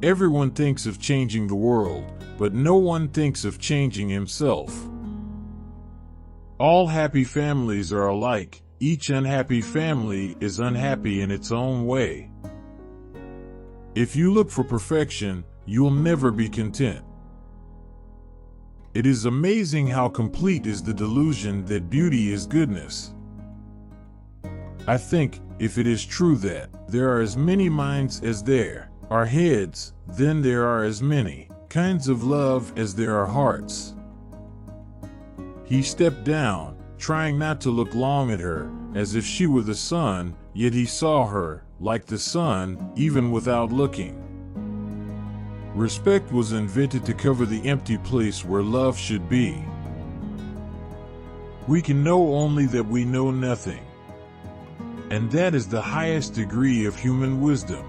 Everyone thinks of changing the world, but no one thinks of changing himself. All happy families are alike. Each unhappy family is unhappy in its own way. If you look for perfection, you'll never be content. It is amazing how complete is the delusion that beauty is goodness. I think, if it is true that there are as many minds as there are heads, then there are as many kinds of love as there are hearts. He stepped down, trying not to look long at her, as if she were the sun, yet he saw her, like the sun, even without looking. Respect was invented to cover the empty place where love should be. We can know only that we know nothing. And that is the highest degree of human wisdom.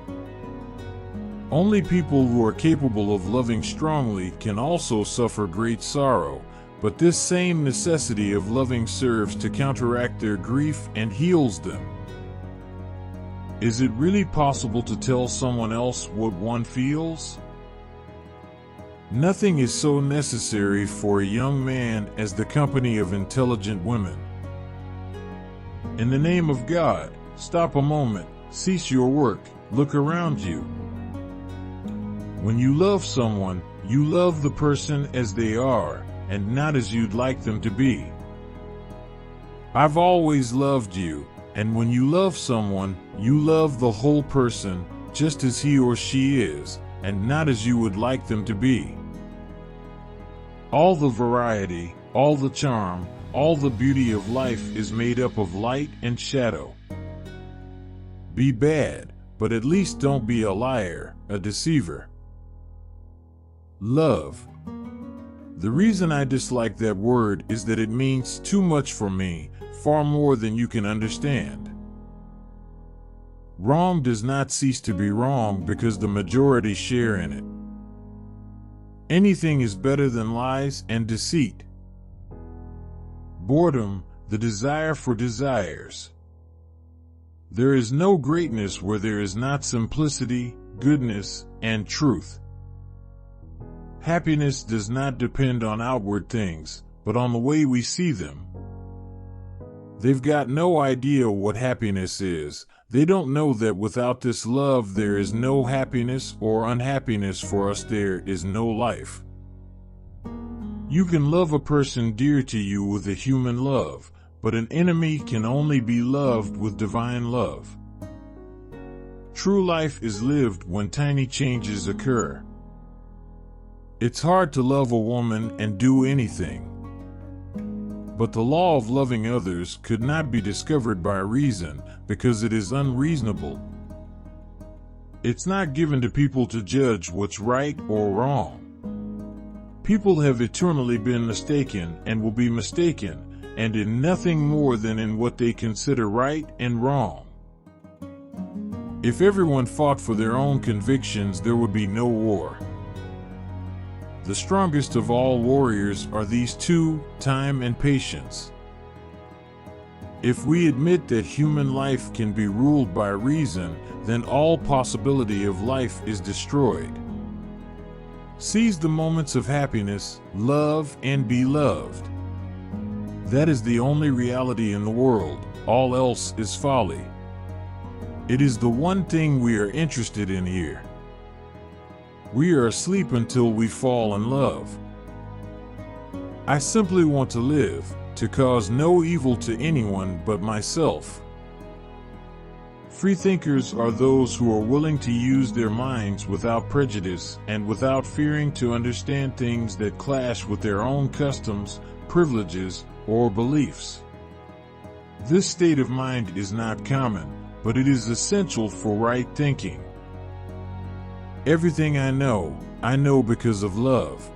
Only people who are capable of loving strongly can also suffer great sorrow, but this same necessity of loving serves to counteract their grief and heals them. Is it really possible to tell someone else what one feels? Nothing is so necessary for a young man as the company of intelligent women. In the name of God, stop a moment, cease your work, look around you. When you love someone, you love the person as they are, and not as you'd like them to be. I've always loved you, and when you love someone, you love the whole person, just as he or she is, and not as you would like them to be. All the variety, all the charm, all the beauty of life is made up of light and shadow. Be bad, but at least don't be a liar, a deceiver. Love. The reason I dislike that word is that it means too much for me, far more than you can understand. Wrong does not cease to be wrong because the majority share in it. Anything is better than lies and deceit. Boredom, the desire for desires. There is no greatness where there is not simplicity, goodness, and truth. Happiness does not depend on outward things, but on the way we see them. They've got no idea what happiness is. They don't know that without this love there is no happiness or unhappiness for us. There is no life. You can love a person dear to you with a human love, but an enemy can only be loved with divine love. True life is lived when tiny changes occur. It's hard to love a woman and do anything. But the law of loving others could not be discovered by reason, because it is unreasonable. It's not given to people to judge what's right or wrong. People have eternally been mistaken and will be mistaken, and in nothing more than in what they consider right and wrong. If everyone fought for their own convictions, there would be no war. The strongest of all warriors are these two, time and patience. If we admit that human life can be ruled by reason, then all possibility of life is destroyed. Seize the moments of happiness, love, and be loved. That is the only reality in the world. All else is folly. It is the one thing we are interested in here. We are asleep until we fall in love. I simply want to live, to cause no evil to anyone but myself. Freethinkers are those who are willing to use their minds without prejudice and without fearing to understand things that clash with their own customs, privileges, or beliefs. This state of mind is not common, but it is essential for right thinking. Everything I know because of love.